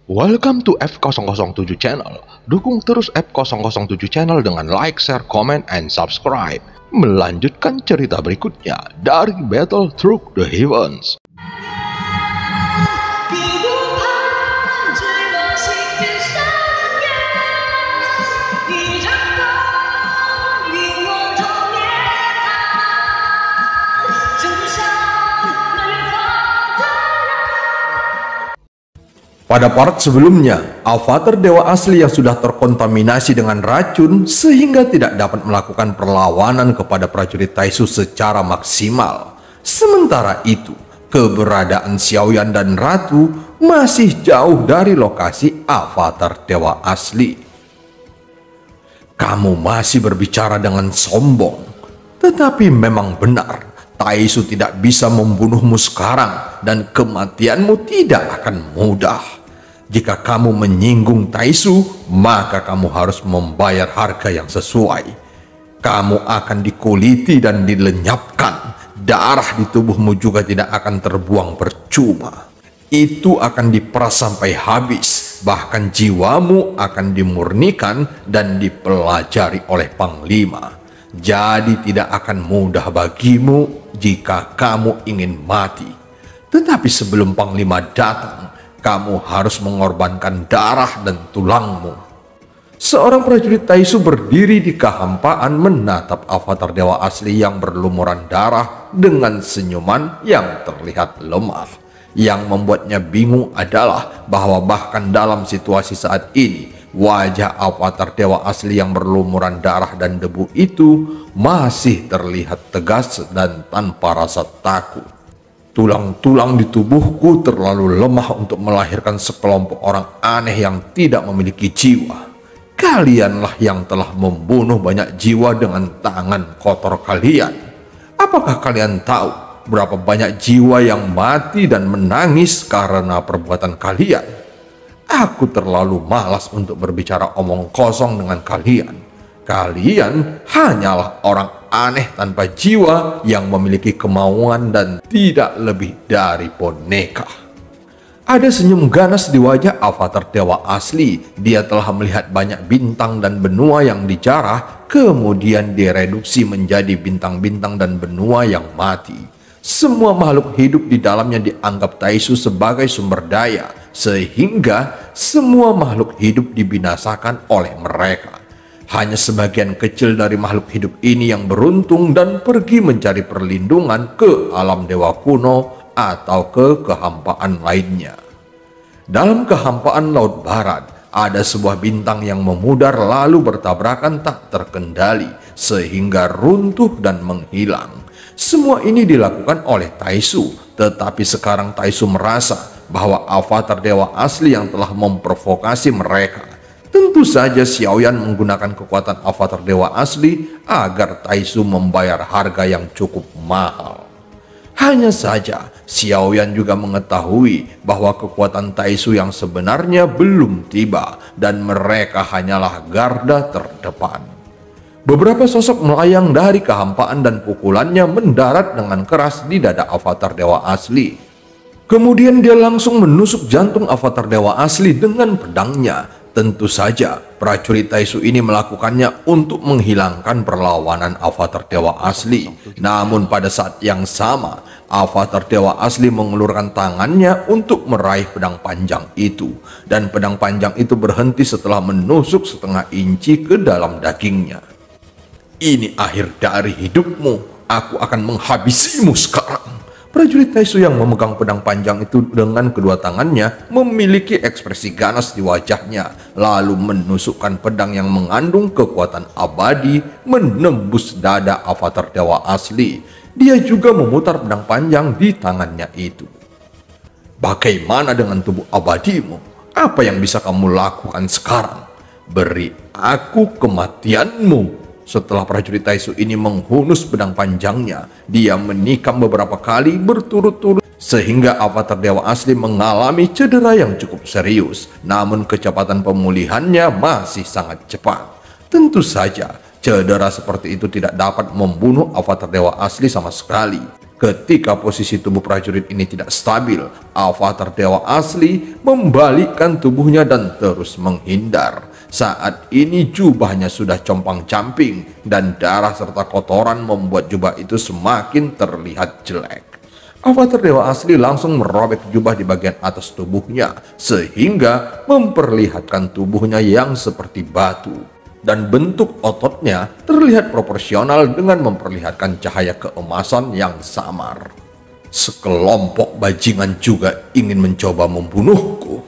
Welcome to F007 Channel. Dukung terus F007 Channel dengan like, share, comment, and subscribe. Melanjutkan cerita berikutnya dari Battle Through the Heavens. Pada part sebelumnya, avatar dewa asli yang sudah terkontaminasi dengan racun sehingga tidak dapat melakukan perlawanan kepada prajurit Taisu secara maksimal. Sementara itu, keberadaan Xiaoyan dan Ratu masih jauh dari lokasi avatar dewa asli. Kamu masih berbicara dengan sombong, tetapi memang benar, Taisu tidak bisa membunuhmu sekarang dan kematianmu tidak akan mudah. Jika kamu menyinggung Taisu, maka kamu harus membayar harga yang sesuai. Kamu akan dikuliti dan dilenyapkan. Darah di tubuhmu juga tidak akan terbuang percuma. Itu akan diperas sampai habis. Bahkan jiwamu akan dimurnikan dan dipelajari oleh Panglima. Jadi tidak akan mudah bagimu jika kamu ingin mati. Tetapi sebelum Panglima datang, kamu harus mengorbankan darah dan tulangmu. Seorang prajurit Taisu berdiri di kehampaan menatap avatar dewa asli yang berlumuran darah dengan senyuman yang terlihat lemah. Yang membuatnya bingung adalah bahwa bahkan dalam situasi saat ini, wajah avatar dewa asli yang berlumuran darah dan debu itu masih terlihat tegas dan tanpa rasa takut. Tulang-tulang di tubuhku terlalu lemah untuk melahirkan sekelompok orang aneh yang tidak memiliki jiwa. Kalianlah yang telah membunuh banyak jiwa dengan tangan kotor kalian. Apakah kalian tahu berapa banyak jiwa yang mati dan menangis karena perbuatan kalian? Aku terlalu malas untuk berbicara omong kosong dengan kalian. Kalian hanyalah orang aneh tanpa jiwa yang memiliki kemauan dan tidak lebih dari boneka. Ada senyum ganas di wajah avatar dewa asli. Dia telah melihat banyak bintang dan benua yang dijarah, kemudian direduksi menjadi bintang-bintang dan benua yang mati. Semua makhluk hidup di dalamnya dianggap Taisu sebagai sumber daya, sehingga semua makhluk hidup dibinasakan oleh mereka. Hanya sebagian kecil dari makhluk hidup ini yang beruntung dan pergi mencari perlindungan ke alam dewa kuno atau ke kehampaan lainnya. Dalam kehampaan Laut Barat, ada sebuah bintang yang memudar lalu bertabrakan tak terkendali sehingga runtuh dan menghilang. Semua ini dilakukan oleh Taisu, tetapi sekarang Taisu merasa bahwa avatar dewa asli yang telah memprovokasi mereka. Tentu saja Xiaoyan menggunakan kekuatan avatar dewa asli agar Taisu membayar harga yang cukup mahal. Hanya saja Xiaoyan juga mengetahui bahwa kekuatan Taisu yang sebenarnya belum tiba dan mereka hanyalah garda terdepan. Beberapa sosok melayang dari kehampaan dan pukulannya mendarat dengan keras di dada avatar dewa asli. Kemudian dia langsung menusuk jantung avatar dewa asli dengan pedangnya. Tentu saja prajurit Taisu ini melakukannya untuk menghilangkan perlawanan avatar dewa asli. Namun pada saat yang sama, avatar dewa asli mengulurkan tangannya untuk meraih pedang panjang itu. Dan pedang panjang itu berhenti setelah menusuk setengah inci ke dalam dagingnya. Ini akhir dari hidupmu. Aku akan menghabisimu sekarang. Prajurit Taisu yang memegang pedang panjang itu dengan kedua tangannya memiliki ekspresi ganas di wajahnya, lalu menusukkan pedang yang mengandung kekuatan abadi menembus dada avatar dewa asli. Dia juga memutar pedang panjang di tangannya itu. Bagaimana dengan tubuh abadimu? Apa yang bisa kamu lakukan sekarang? Beri aku kematianmu. Setelah prajurit Taisu ini menghunus pedang panjangnya, dia menikam beberapa kali berturut-turut sehingga avatar dewa asli mengalami cedera yang cukup serius. Namun kecepatan pemulihannya masih sangat cepat. Tentu saja cedera seperti itu tidak dapat membunuh avatar dewa asli sama sekali. Ketika posisi tubuh prajurit ini tidak stabil, avatar dewa asli membalikkan tubuhnya dan terus menghindar. Saat ini jubahnya sudah compang-camping dan darah serta kotoran membuat jubah itu semakin terlihat jelek. Avatar dewa asli langsung merobek jubah di bagian atas tubuhnya sehingga memperlihatkan tubuhnya yang seperti batu. Dan bentuk ototnya terlihat proporsional dengan memperlihatkan cahaya keemasan yang samar. Sekelompok bajingan juga ingin mencoba membunuhku.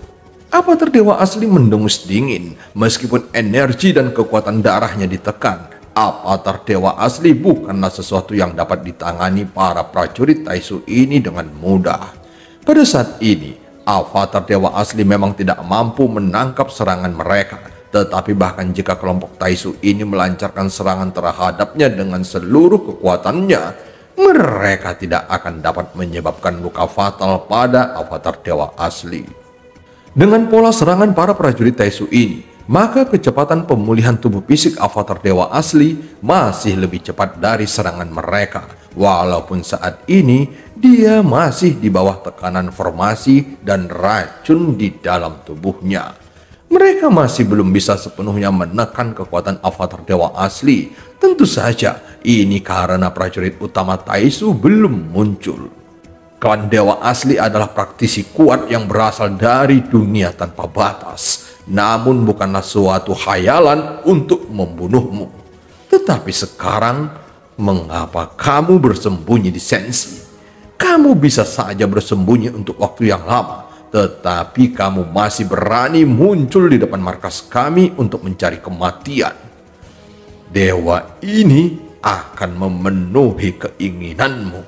Avatar dewa asli mendengus dingin meskipun energi dan kekuatan darahnya ditekan. Avatar dewa asli bukanlah sesuatu yang dapat ditangani para prajurit Taisu ini dengan mudah. Pada saat ini, avatar dewa asli memang tidak mampu menangkap serangan mereka. Tetapi bahkan jika kelompok Taisu ini melancarkan serangan terhadapnya dengan seluruh kekuatannya, mereka tidak akan dapat menyebabkan luka fatal pada avatar dewa asli. Dengan pola serangan para prajurit Taisu ini, maka kecepatan pemulihan tubuh fisik avatar dewa asli masih lebih cepat dari serangan mereka. Walaupun saat ini dia masih di bawah tekanan formasi dan racun di dalam tubuhnya. Mereka masih belum bisa sepenuhnya menekan kekuatan avatar dewa asli. Tentu saja ini karena prajurit utama Taisu belum muncul. Klan dewa asli adalah praktisi kuat yang berasal dari dunia tanpa batas. Namun bukanlah suatu khayalan untuk membunuhmu. Tetapi sekarang, mengapa kamu bersembunyi di Sensi? Kamu bisa saja bersembunyi untuk waktu yang lama. Tetapi kamu masih berani muncul di depan markas kami untuk mencari kematian. Dewa ini akan memenuhi keinginanmu.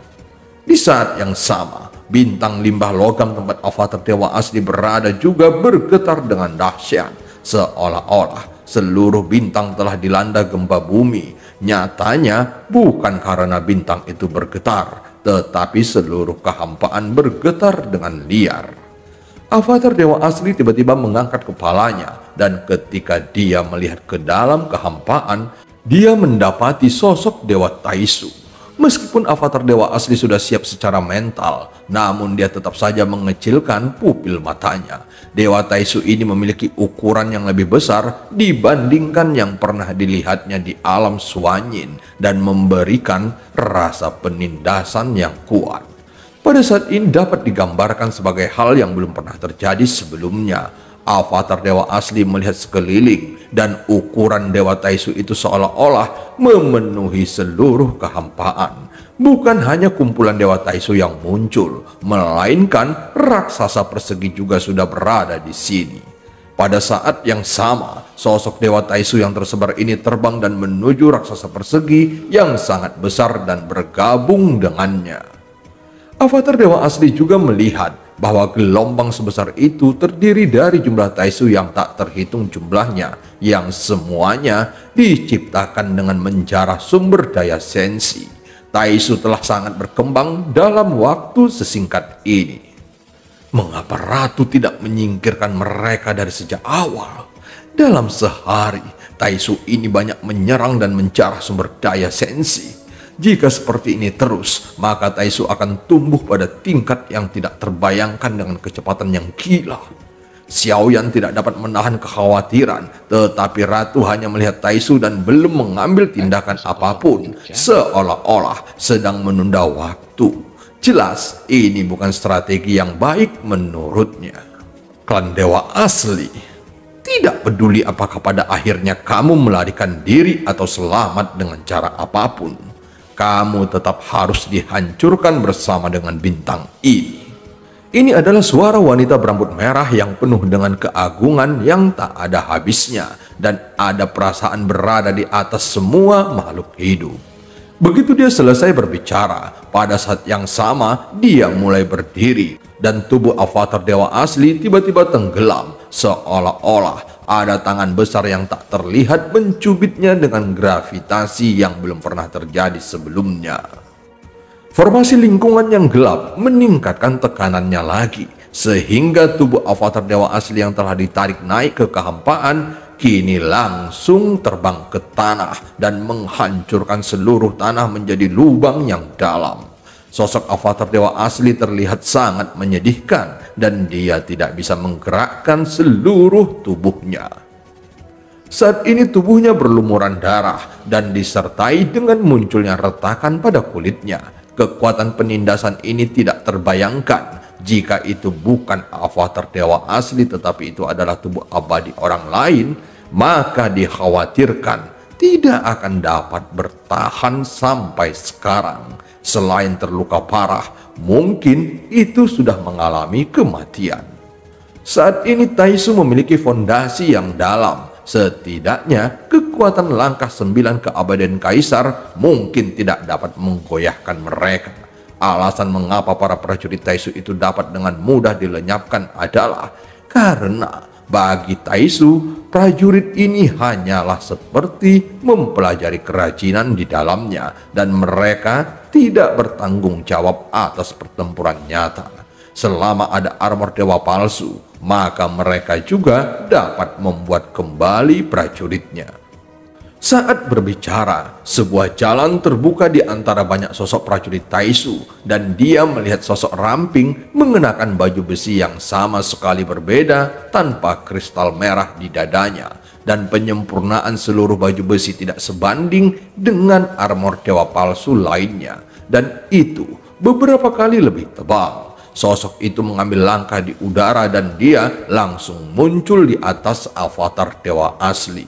Di saat yang sama, bintang limbah logam tempat avatar dewa asli berada juga bergetar dengan dahsyat. Seolah-olah seluruh bintang telah dilanda gempa bumi. Nyatanya bukan karena bintang itu bergetar, tetapi seluruh kehampaan bergetar dengan liar. Avatar dewa asli tiba-tiba mengangkat kepalanya dan ketika dia melihat ke dalam kehampaan, dia mendapati sosok dewa Taisu. Meskipun avatar dewa asli sudah siap secara mental, namun dia tetap saja mengecilkan pupil matanya. Dewa Taisu ini memiliki ukuran yang lebih besar dibandingkan yang pernah dilihatnya di alam Suanyin dan memberikan rasa penindasan yang kuat. Pada saat ini dapat digambarkan sebagai hal yang belum pernah terjadi sebelumnya. Avatar dewa asli melihat sekeliling dan ukuran dewa Taisu itu seolah-olah memenuhi seluruh kehampaan. Bukan hanya kumpulan dewa Taisu yang muncul, melainkan raksasa persegi juga sudah berada di sini. Pada saat yang sama, sosok dewa Taisu yang tersebar ini terbang dan menuju raksasa persegi yang sangat besar dan bergabung dengannya. Avatar dewa asli juga melihat bahwa gelombang sebesar itu terdiri dari jumlah Taisu yang tak terhitung jumlahnya, yang semuanya diciptakan dengan menjarah sumber daya Sensi. Taisu telah sangat berkembang dalam waktu sesingkat ini. Mengapa Ratu tidak menyingkirkan mereka dari sejak awal? Dalam sehari, Taisu ini banyak menyerang dan menjarah sumber daya Sensi. Jika seperti ini terus, maka Taisu akan tumbuh pada tingkat yang tidak terbayangkan dengan kecepatan yang gila. Xiaoyan tidak dapat menahan kekhawatiran, tetapi Ratu hanya melihat Taisu dan belum mengambil tindakan apapun, seolah-olah sedang menunda waktu. Jelas, ini bukan strategi yang baik menurutnya. Klan dewa asli tidak peduli apakah pada akhirnya kamu melarikan diri atau selamat dengan cara apapun. Kamu tetap harus dihancurkan bersama dengan bintang ini. Ini adalah suara wanita berambut merah yang penuh dengan keagungan yang tak ada habisnya dan ada perasaan berada di atas semua makhluk hidup. Begitu dia selesai berbicara, pada saat yang sama dia mulai berdiri dan tubuh avatar dewa asli tiba-tiba tenggelam, seolah-olah ada tangan besar yang tak terlihat mencubitnya dengan gravitasi yang belum pernah terjadi sebelumnya. Formasi lingkungan yang gelap meningkatkan tekanannya lagi, sehingga tubuh avatar dewa asli yang telah ditarik naik ke kehampaan kini langsung terbang ke tanah dan menghancurkan seluruh tanah menjadi lubang yang dalam. Sosok avatar dewa asli terlihat sangat menyedihkan dan dia tidak bisa menggerakkan seluruh tubuhnya. Saat ini tubuhnya berlumuran darah dan disertai dengan munculnya retakan pada kulitnya. Kekuatan penindasan ini tidak terbayangkan jika itu bukan avatar dewa asli tetapi itu adalah tubuh abadi orang lain, maka dikhawatirkan tidak akan dapat bertahan sampai sekarang. Selain terluka parah, mungkin itu sudah mengalami kematian. Saat ini Taisu memiliki fondasi yang dalam. Setidaknya kekuatan langkah 9 keabadian kaisar mungkin tidak dapat menggoyahkan mereka. Alasan mengapa para prajurit Taisu itu dapat dengan mudah dilenyapkan adalah karena bagi Taisu, prajurit ini hanyalah seperti mempelajari kerajinan di dalamnya dan mereka tidak bertanggung jawab atas pertempuran nyata. Selama ada armor dewa palsu, maka mereka juga dapat membuat kembali prajuritnya. Saat berbicara, sebuah jalan terbuka di antara banyak sosok prajurit Taisu dan dia melihat sosok ramping mengenakan baju besi yang sama sekali berbeda tanpa kristal merah di dadanya, dan penyempurnaan seluruh baju besi tidak sebanding dengan armor dewa palsu lainnya, dan itu beberapa kali lebih tebal. Sosok itu mengambil langkah di udara dan dia langsung muncul di atas avatar dewa asli.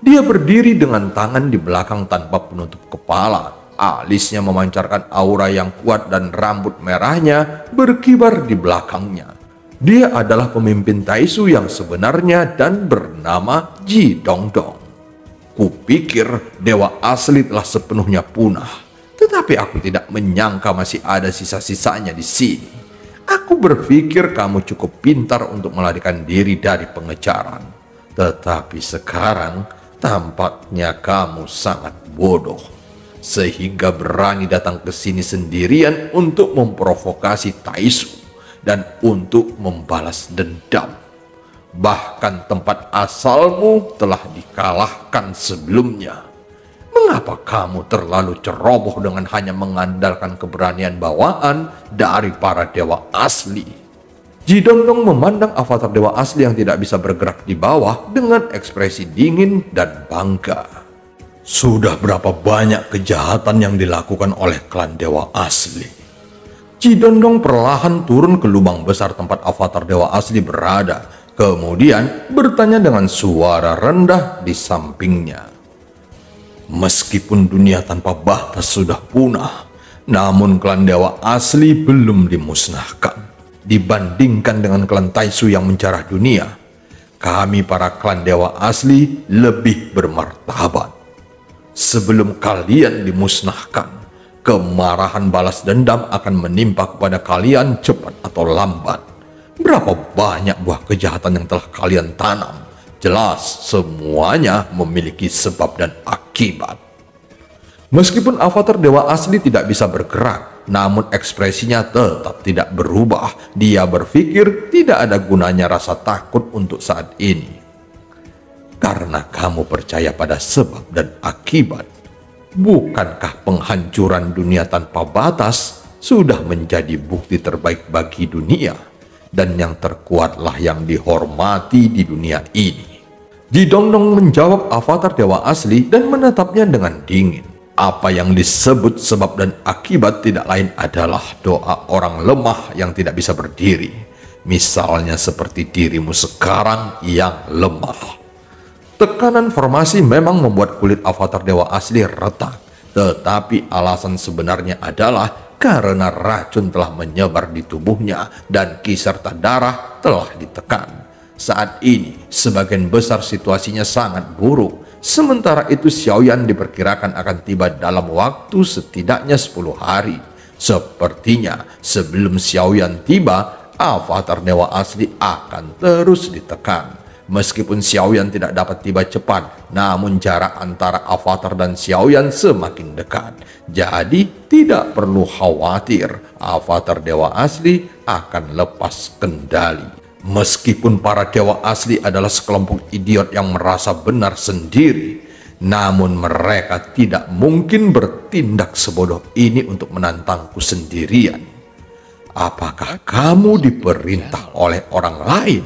Dia berdiri dengan tangan di belakang tanpa penutup kepala. Alisnya memancarkan aura yang kuat dan rambut merahnya berkibar di belakangnya. Dia adalah pemimpin Taisu yang sebenarnya dan bernama Ji Dongdong. Kupikir dewa asli telah sepenuhnya punah, tetapi aku tidak menyangka masih ada sisa-sisanya di sini. Aku berpikir kamu cukup pintar untuk melarikan diri dari pengejaran. Tetapi sekarang tampaknya kamu sangat bodoh, sehingga berani datang ke sini sendirian untuk memprovokasi Taisu dan untuk membalas dendam. Bahkan tempat asalmu telah dikalahkan sebelumnya. Mengapa kamu terlalu ceroboh dengan hanya mengandalkan keberanian bawaan dari para dewa asli? Ji Dongdong memandang avatar dewa asli yang tidak bisa bergerak di bawah dengan ekspresi dingin dan bangga. Sudah berapa banyak kejahatan yang dilakukan oleh klan dewa asli? Ji Dongdong perlahan turun ke lubang besar tempat avatar dewa asli berada, kemudian bertanya dengan suara rendah di sampingnya. Meskipun dunia tanpa batas sudah punah, namun klan dewa asli belum dimusnahkan. Dibandingkan dengan klan Taisu yang menjarah dunia, kami para klan dewa asli lebih bermartabat. Sebelum kalian dimusnahkan, kemarahan balas dendam akan menimpa kepada kalian cepat atau lambat. Berapa banyak buah kejahatan yang telah kalian tanam? Jelas semuanya memiliki sebab dan akibat. Meskipun avatar dewa asli tidak bisa bergerak, namun ekspresinya tetap tidak berubah. Dia berpikir tidak ada gunanya rasa takut untuk saat ini. Karena kamu percaya pada sebab dan akibat. Bukankah penghancuran dunia tanpa batas sudah menjadi bukti terbaik bagi dunia? Dan yang terkuatlah yang dihormati di dunia ini. Ji Dongdong menjawab avatar dewa asli dan menatapnya dengan dingin. Apa yang disebut sebab dan akibat tidak lain adalah doa orang lemah yang tidak bisa berdiri. Misalnya seperti dirimu sekarang yang lemah. Tekanan formasi memang membuat kulit avatar dewa asli retak. Tetapi alasan sebenarnya adalah karena racun telah menyebar di tubuhnya dan ki serta darah telah ditekan. Saat ini, sebagian besar situasinya sangat buruk. Sementara itu Xiaoyan diperkirakan akan tiba dalam waktu setidaknya 10 hari. Sepertinya sebelum Xiaoyan tiba, avatar dewa asli akan terus ditekan. Meskipun Xiaoyan tidak dapat tiba cepat, namun jarak antara avatar dan Xiaoyan semakin dekat. Jadi tidak perlu khawatir, avatar dewa asli akan lepas kendali. Meskipun para dewa asli adalah sekelompok idiot yang merasa benar sendiri, Namun mereka tidak mungkin bertindak sebodoh ini untuk menantangku sendirian. Apakah kamu diperintah oleh orang lain?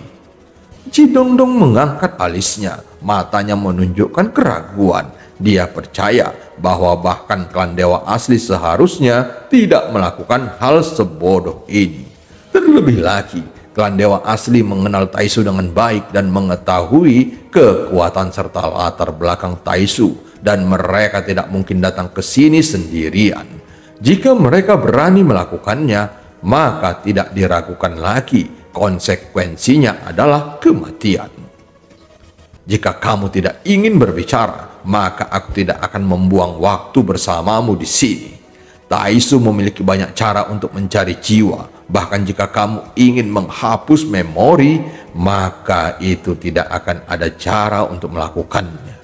Jidongdong mengangkat alisnya, matanya menunjukkan keraguan. Dia percaya bahwa bahkan klan dewa asli seharusnya tidak melakukan hal sebodoh ini. Terlebih lagi, klan dewa asli mengenal Taisu dengan baik dan mengetahui kekuatan serta latar belakang Taisu, dan mereka tidak mungkin datang ke sini sendirian. Jika mereka berani melakukannya, maka tidak diragukan lagi. Konsekuensinya adalah kematian. Jika kamu tidak ingin berbicara, maka aku tidak akan membuang waktu bersamamu di sini. Taisu memiliki banyak cara untuk mencari jiwa. Bahkan jika kamu ingin menghapus memori, maka itu tidak akan ada cara untuk melakukannya.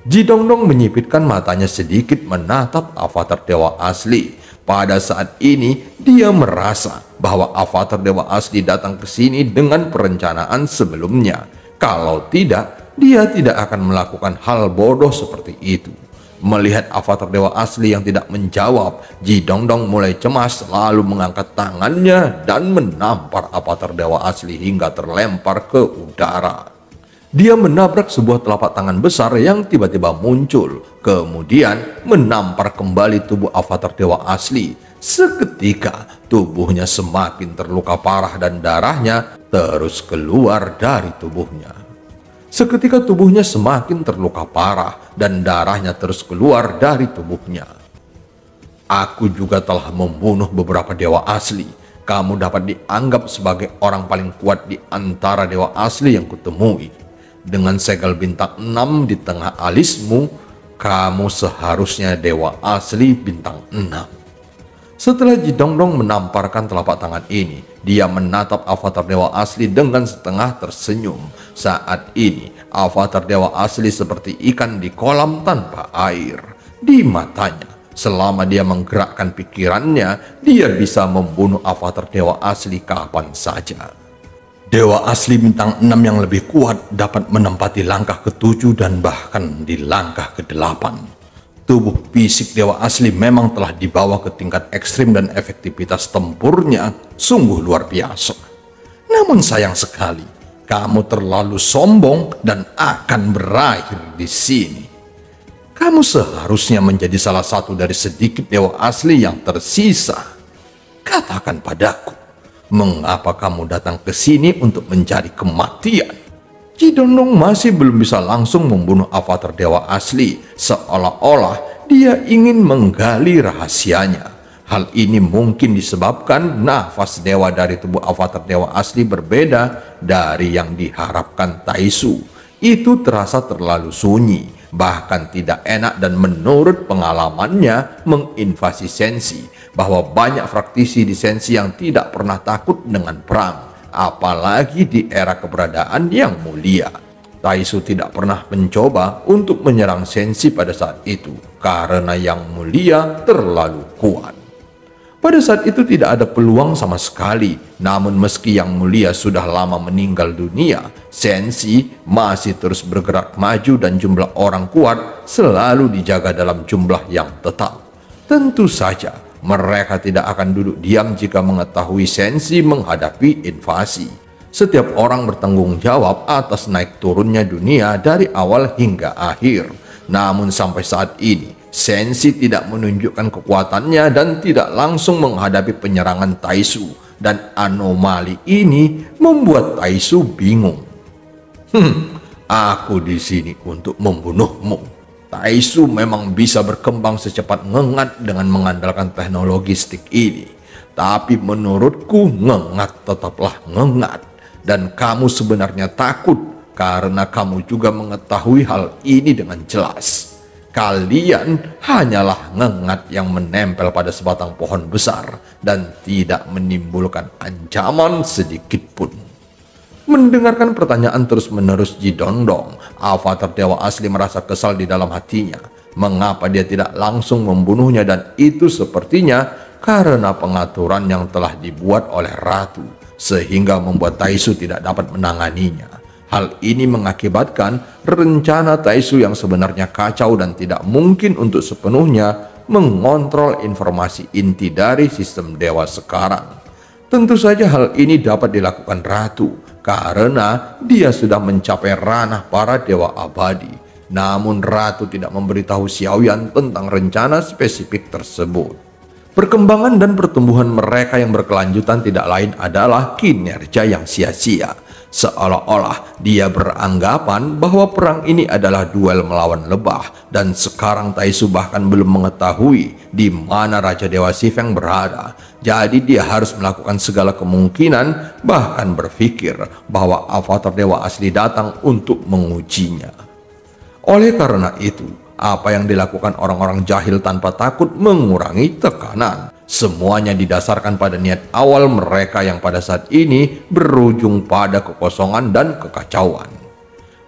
Jidongdong menyipitkan matanya sedikit menatap avatar dewa asli. Pada saat ini, dia merasa bahwa avatar dewa asli datang ke sini dengan perencanaan sebelumnya. Kalau tidak, dia tidak akan melakukan hal bodoh seperti itu. Melihat avatar dewa asli yang tidak menjawab, Jidongdong mulai cemas lalu mengangkat tangannya dan menampar avatar dewa asli hingga terlempar ke udara. Dia menabrak sebuah telapak tangan besar yang tiba-tiba muncul, kemudian menampar kembali tubuh avatar dewa asli. Seketika tubuhnya semakin terluka parah dan darahnya terus keluar dari tubuhnya. Seketika tubuhnya semakin terluka parah dan darahnya terus keluar dari tubuhnya. Aku juga telah membunuh beberapa dewa asli. Kamu dapat dianggap sebagai orang paling kuat di antara dewa asli yang kutemui. Dengan segel bintang 6 di tengah alismu, kamu seharusnya dewa asli bintang 6. Setelah Jidongdong menamparkan telapak tangan ini, dia menatap avatar dewa asli dengan setengah tersenyum. Saat ini, avatar dewa asli seperti ikan di kolam tanpa air. Di matanya, selama dia menggerakkan pikirannya, dia bisa membunuh avatar dewa asli kapan saja. Dewa asli bintang 6 yang lebih kuat dapat menempati langkah ke-7 dan bahkan di langkah ke-8. Tubuh fisik dewa asli memang telah dibawa ke tingkat ekstrim dan efektivitas tempurnya sungguh luar biasa. Namun sayang sekali, kamu terlalu sombong dan akan berakhir di sini. Kamu seharusnya menjadi salah satu dari sedikit dewa asli yang tersisa. Katakan padaku, mengapa kamu datang ke sini untuk mencari kematian? Jidongdong masih belum bisa langsung membunuh avatar dewa asli, seolah-olah dia ingin menggali rahasianya. Hal ini mungkin disebabkan nafas dewa dari tubuh avatar dewa asli berbeda dari yang diharapkan Taisu. Itu terasa terlalu sunyi, bahkan tidak enak, dan menurut pengalamannya menginvasi Sensi, bahwa banyak praktisi di Sensi yang tidak pernah takut dengan perang, apalagi di era keberadaan yang mulia. Taisu tidak pernah mencoba untuk menyerang Sensi pada saat itu, karena yang mulia terlalu kuat. Pada saat itu tidak ada peluang sama sekali. Namun meski yang mulia sudah lama meninggal dunia, Sensi masih terus bergerak maju dan jumlah orang kuat selalu dijaga dalam jumlah yang tetap. Tentu saja mereka tidak akan duduk diam jika mengetahui Sensi menghadapi invasi. Setiap orang bertanggung jawab atas naik turunnya dunia dari awal hingga akhir. Namun sampai saat ini Sensi tidak menunjukkan kekuatannya dan tidak langsung menghadapi penyerangan Taisu, dan anomali ini membuat Taisu bingung. Aku di sini untuk membunuhmu. Taisu memang bisa berkembang secepat ngengat dengan mengandalkan teknologi stick ini. Tapi menurutku ngengat tetaplah ngengat. Dan kamu sebenarnya takut karena kamu juga mengetahui hal ini dengan jelas. Kalian hanyalah ngengat yang menempel pada sebatang pohon besar dan tidak menimbulkan ancaman sedikit pun. Mendengarkan pertanyaan terus-menerus Jidongdong, avatar dewa asli merasa kesal di dalam hatinya. Mengapa dia tidak langsung membunuhnya, dan itu sepertinya karena pengaturan yang telah dibuat oleh ratu, sehingga membuat Taisu tidak dapat menanganinya. Hal ini mengakibatkan rencana Taisu yang sebenarnya kacau dan tidak mungkin untuk sepenuhnya mengontrol informasi inti dari sistem dewa sekarang. Tentu saja hal ini dapat dilakukan Ratu karena dia sudah mencapai ranah para dewa abadi. Namun Ratu tidak memberitahu Xiaoyan tentang rencana spesifik tersebut. Perkembangan dan pertumbuhan mereka yang berkelanjutan tidak lain adalah kinerja yang sia-sia. Seolah-olah dia beranggapan bahwa perang ini adalah duel melawan lebah, dan sekarang Taisu bahkan belum mengetahui di mana Raja Dewa Xifeng berada. Jadi dia harus melakukan segala kemungkinan, bahkan berpikir bahwa avatar dewa asli datang untuk mengujinya. Oleh karena itu, apa yang dilakukan orang-orang jahil tanpa takut mengurangi tekanan. Semuanya didasarkan pada niat awal mereka yang pada saat ini berujung pada kekosongan dan kekacauan.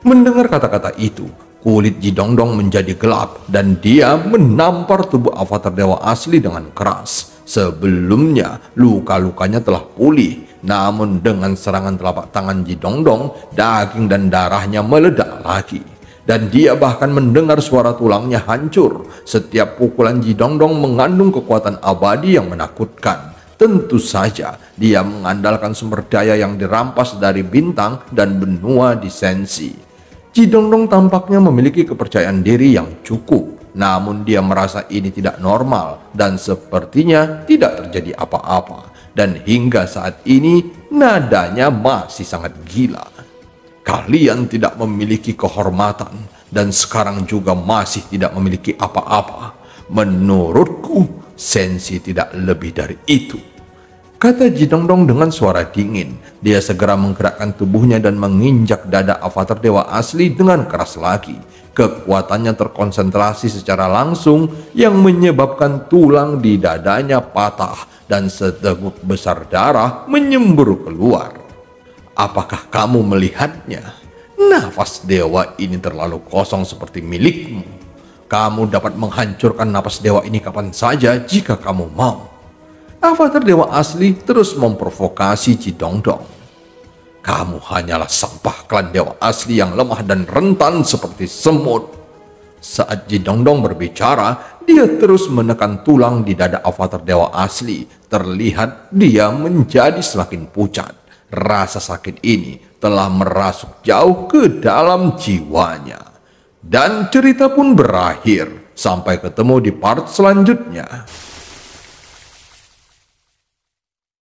Mendengar kata-kata itu, kulit Jidongdong menjadi gelap dan dia menampar tubuh avatar dewa asli dengan keras. Sebelumnya, luka-lukanya telah pulih, namun dengan serangan telapak tangan Jidongdong, daging dan darahnya meledak lagi. Dan dia bahkan mendengar suara tulangnya hancur. Setiap pukulan Jidongdong mengandung kekuatan abadi yang menakutkan. Tentu saja dia mengandalkan sumber daya yang dirampas dari bintang dan benua di Sensi. Jidongdong tampaknya memiliki kepercayaan diri yang cukup. Namun dia merasa ini tidak normal dan sepertinya tidak terjadi apa-apa. Dan hingga saat ini nadanya masih sangat gila. Kalian tidak memiliki kehormatan dan sekarang juga masih tidak memiliki apa-apa. Menurutku, Sensi tidak lebih dari itu, kata Jidongdong dengan suara dingin. Dia segera menggerakkan tubuhnya dan menginjak dada avatar dewa asli dengan keras lagi. Kekuatannya terkonsentrasi secara langsung yang menyebabkan tulang di dadanya patah dan seteguk besar darah menyembur keluar. Apakah kamu melihatnya? Nafas dewa ini terlalu kosong seperti milikmu. Kamu dapat menghancurkan nafas dewa ini kapan saja jika kamu mau. Avatar dewa asli terus memprovokasi Jidongdong. Kamu hanyalah sampah klan dewa asli yang lemah dan rentan seperti semut. Saat Jidongdong berbicara, dia terus menekan tulang di dada avatar dewa asli. Terlihat dia menjadi semakin pucat. Rasa sakit ini telah merasuk jauh ke dalam jiwanya. Dan cerita pun berakhir. Sampai ketemu di part selanjutnya.